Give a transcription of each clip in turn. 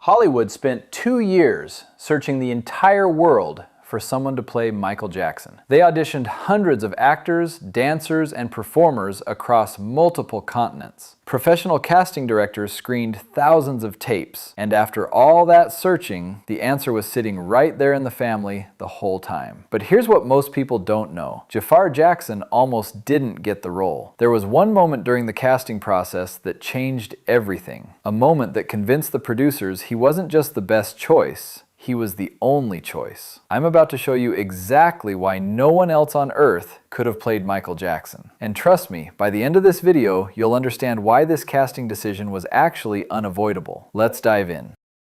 Hollywood spent 2 years searching the entire world for someone to play Michael Jackson. They auditioned hundreds of actors, dancers, and performers across multiple continents. Professional casting directors screened thousands of tapes, and after all that searching, the answer was sitting right there in the family the whole time. But here's what most people don't know. Jaafar Jackson almost didn't get the role. There was one moment during the casting process that changed everything. A moment that convinced the producers he wasn't just the best choice, he was the only choice. I'm about to show you exactly why no one else on earth could have played Michael Jackson. And trust me, by the end of this video, you'll understand why this casting decision was actually unavoidable. Let's dive in.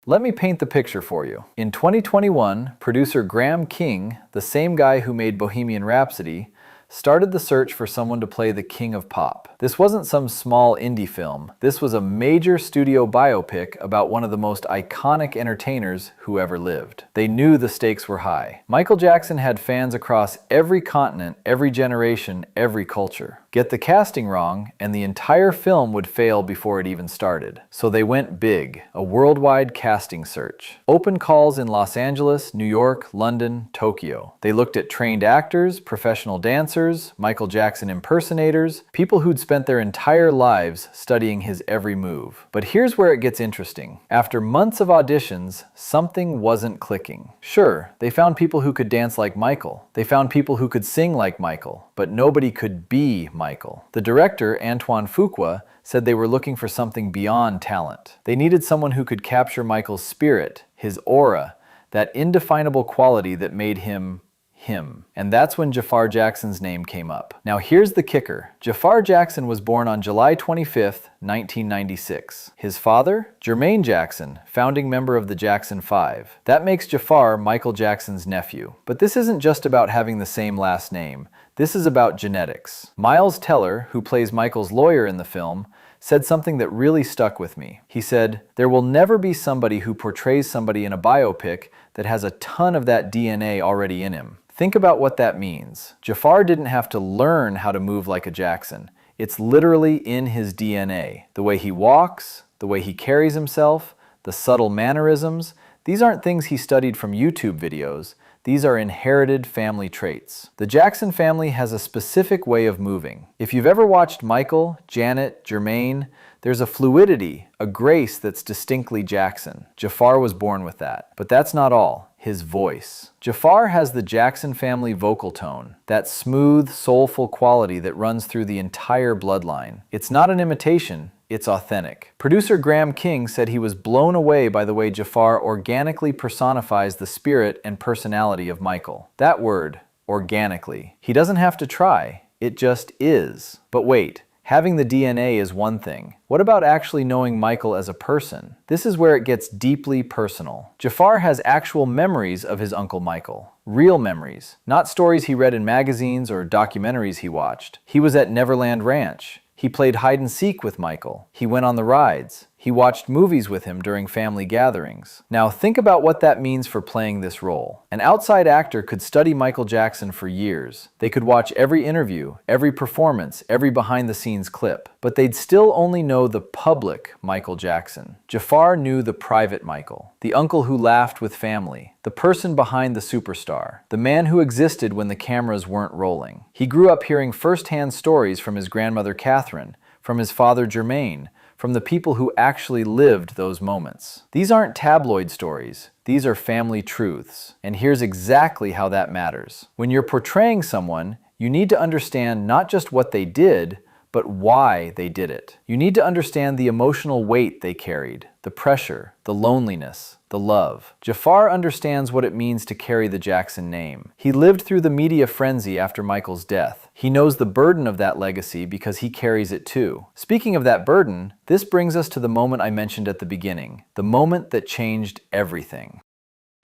Let me paint the picture for you. In 2021, producer Graham King, the same guy who made Bohemian Rhapsody, started the search for someone to play the King of Pop. This wasn't some small indie film. This was a major studio biopic about one of the most iconic entertainers who ever lived. They knew the stakes were high. Michael Jackson had fans across every continent, every generation, every culture. Get the casting wrong, and the entire film would fail before it even started. So they went big, a worldwide casting search. Open calls in Los Angeles, New York, London, Tokyo. They looked at trained actors, professional dancers, Michael Jackson impersonators, people who'd spent their entire lives studying his every move. But here's where it gets interesting. After months of auditions, something wasn't clicking. Sure, they found people who could dance like Michael. They found people who could sing like Michael, but nobody could be Michael. The director, Antoine Fuqua, said they were looking for something beyond talent. They needed someone who could capture Michael's spirit, his aura, that indefinable quality that made him him. And that's when Jaafar Jackson's name came up. Now here's the kicker. Jaafar Jackson was born on July 25th, 1996. His father, Jermaine Jackson, founding member of the Jackson 5. That makes Jaafar Michael Jackson's nephew. But this isn't just about having the same last name. This is about genetics. Miles Teller, who plays Michael's lawyer in the film, said something that really stuck with me. He said, "There will never be somebody who portrays somebody in a biopic that has a ton of that DNA already in him." Think about what that means. Jaafar didn't have to learn how to move like a Jackson. It's literally in his DNA. The way he walks, the way he carries himself, the subtle mannerisms, these aren't things he studied from YouTube videos. These are inherited family traits. The Jackson family has a specific way of moving. If you've ever watched Michael, Janet, Jermaine, there's a fluidity, a grace that's distinctly Jackson. Jaafar was born with that. But that's not all. His voice. Jaafar has the Jackson family vocal tone, that smooth, soulful quality that runs through the entire bloodline. It's not an imitation, it's authentic. Producer Graham King said he was blown away by the way Jaafar organically personifies the spirit and personality of Michael. That word, organically. He doesn't have to try, it just is. But wait. Having the DNA is one thing. What about actually knowing Michael as a person? This is where it gets deeply personal. Jaafar has actual memories of his Uncle Michael. Real memories. Not stories he read in magazines or documentaries he watched. He was at Neverland Ranch. He played hide and seek with Michael. He went on the rides. He watched movies with him during family gatherings. Now think about what that means for playing this role. An outside actor could study Michael Jackson for years. They could watch every interview, every performance, every behind-the-scenes clip. But they'd still only know the public Michael Jackson. Jaafar knew the private Michael, the uncle who laughed with family, the person behind the superstar, the man who existed when the cameras weren't rolling. He grew up hearing first-hand stories from his grandmother Catherine, from his father Jermaine, from the people who actually lived those moments. These aren't tabloid stories. These are family truths. And here's exactly how that matters. When you're portraying someone, you need to understand not just what they did, but why they did it. You need to understand the emotional weight they carried, the pressure, the loneliness, the love. Jaafar understands what it means to carry the Jackson name. He lived through the media frenzy after Michael's death. He knows the burden of that legacy because he carries it too. Speaking of that burden, this brings us to the moment I mentioned at the beginning, the moment that changed everything.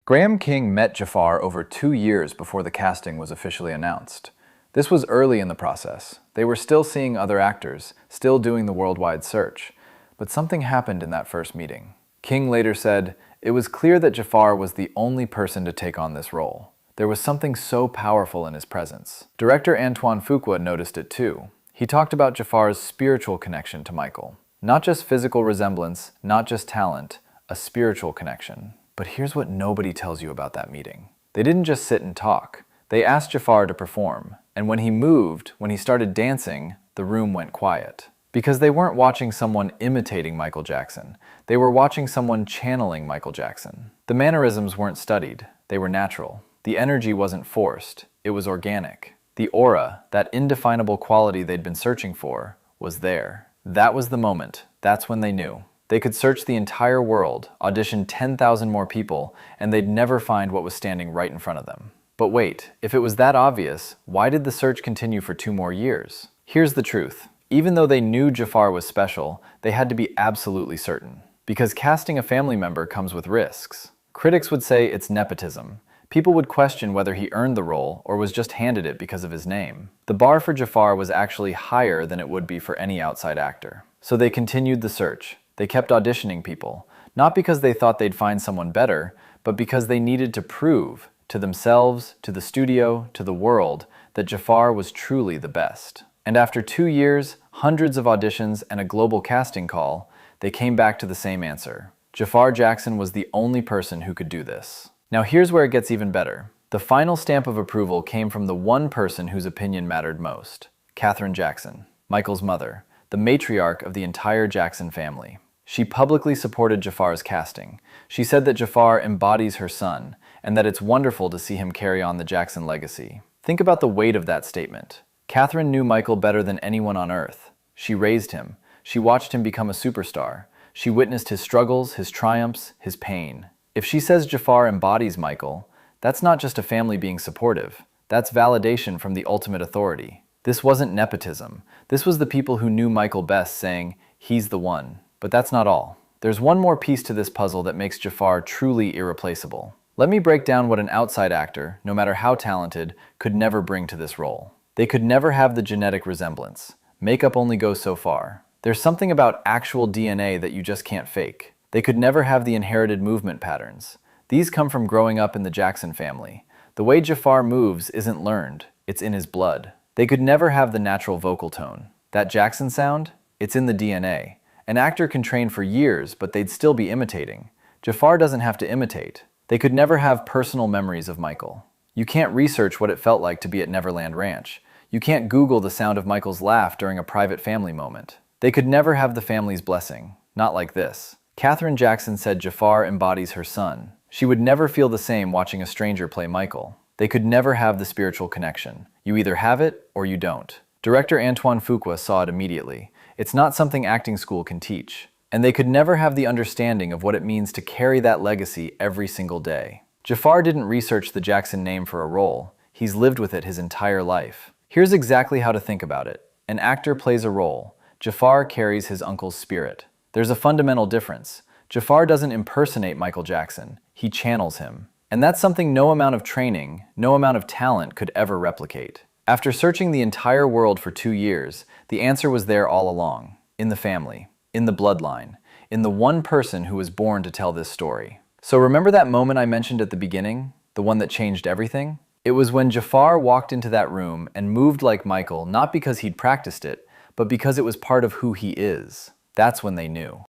Graham King met Jaafar over 2 years before the casting was officially announced. This was early in the process. They were still seeing other actors, still doing the worldwide search. But something happened in that first meeting. King later said, "It was clear that Jaafar was the only person to take on this role. There was something so powerful in his presence." Director Antoine Fuqua noticed it too. He talked about Jaafar's spiritual connection to Michael. Not just physical resemblance, not just talent, a spiritual connection. But here's what nobody tells you about that meeting. They didn't just sit and talk. They asked Jaafar to perform, and when he moved, when he started dancing, the room went quiet. Because they weren't watching someone imitating Michael Jackson. They were watching someone channeling Michael Jackson. The mannerisms weren't studied. They were natural. The energy wasn't forced. It was organic. The aura, that indefinable quality they'd been searching for, was there. That was the moment. That's when they knew. They could search the entire world, audition 10,000 more people, and they'd never find what was standing right in front of them. But wait, if it was that obvious, why did the search continue for 2 more years? Here's the truth. Even though they knew Jaafar was special, they had to be absolutely certain. Because casting a family member comes with risks. Critics would say it's nepotism. People would question whether he earned the role or was just handed it because of his name. The bar for Jaafar was actually higher than it would be for any outside actor. So they continued the search. They kept auditioning people, not because they thought they'd find someone better, but because they needed to prove to themselves, to the studio, to the world, that Jaafar was truly the best. And after 2 years, hundreds of auditions, and a global casting call, they came back to the same answer. Jaafar Jackson was the only person who could do this. Now here's where it gets even better. The final stamp of approval came from the one person whose opinion mattered most. Katherine Jackson, Michael's mother, the matriarch of the entire Jackson family. She publicly supported Jaafar's casting. She said that Jaafar embodies her son, and that it's wonderful to see him carry on the Jackson legacy. Think about the weight of that statement. Katherine knew Michael better than anyone on earth. She raised him. She watched him become a superstar. She witnessed his struggles, his triumphs, his pain. If she says Jaafar embodies Michael, that's not just a family being supportive. That's validation from the ultimate authority. This wasn't nepotism. This was the people who knew Michael best saying, "He's the one." But that's not all. There's one more piece to this puzzle that makes Jaafar truly irreplaceable. Let me break down what an outside actor, no matter how talented, could never bring to this role. They could never have the genetic resemblance. Makeup only goes so far. There's something about actual DNA that you just can't fake. They could never have the inherited movement patterns. These come from growing up in the Jackson family. The way Jaafar moves isn't learned, it's in his blood. They could never have the natural vocal tone. That Jackson sound? It's in the DNA. An actor can train for years, but they'd still be imitating. Jaafar doesn't have to imitate. They could never have personal memories of Michael. You can't research what it felt like to be at Neverland Ranch. You can't Google the sound of Michael's laugh during a private family moment. They could never have the family's blessing. Not like this. Katherine Jackson said Jaafar embodies her son. She would never feel the same watching a stranger play Michael. They could never have the spiritual connection. You either have it or you don't. Director Antoine Fuqua saw it immediately. It's not something acting school can teach. And they could never have the understanding of what it means to carry that legacy every single day. Jaafar didn't research the Jackson name for a role. He's lived with it his entire life. Here's exactly how to think about it. An actor plays a role. Jaafar carries his uncle's spirit. There's a fundamental difference. Jaafar doesn't impersonate Michael Jackson. He channels him. And that's something no amount of training, no amount of talent could ever replicate. After searching the entire world for 2 years, the answer was there all along. In the family. In the bloodline, in the one person who was born to tell this story. So remember that moment I mentioned at the beginning? The one that changed everything? It was when Jaafar walked into that room and moved like Michael, not because he'd practiced it, but because it was part of who he is. That's when they knew.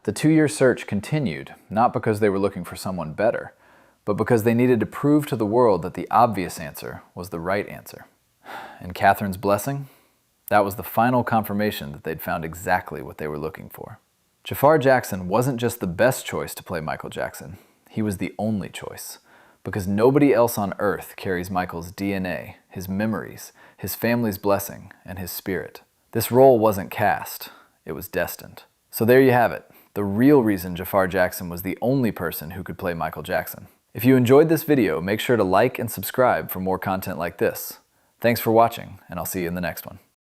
The 2-year search continued, not because they were looking for someone better, but because they needed to prove to the world that the obvious answer was the right answer. And Katherine's blessing? That was the final confirmation that they'd found exactly what they were looking for. Jaafar Jackson wasn't just the best choice to play Michael Jackson. He was the only choice. Because nobody else on earth carries Michael's DNA, his memories, his family's blessing, and his spirit. This role wasn't cast. It was destined. So there you have it. The real reason Jaafar Jackson was the only person who could play Michael Jackson. If you enjoyed this video, make sure to like and subscribe for more content like this. Thanks for watching, and I'll see you in the next one.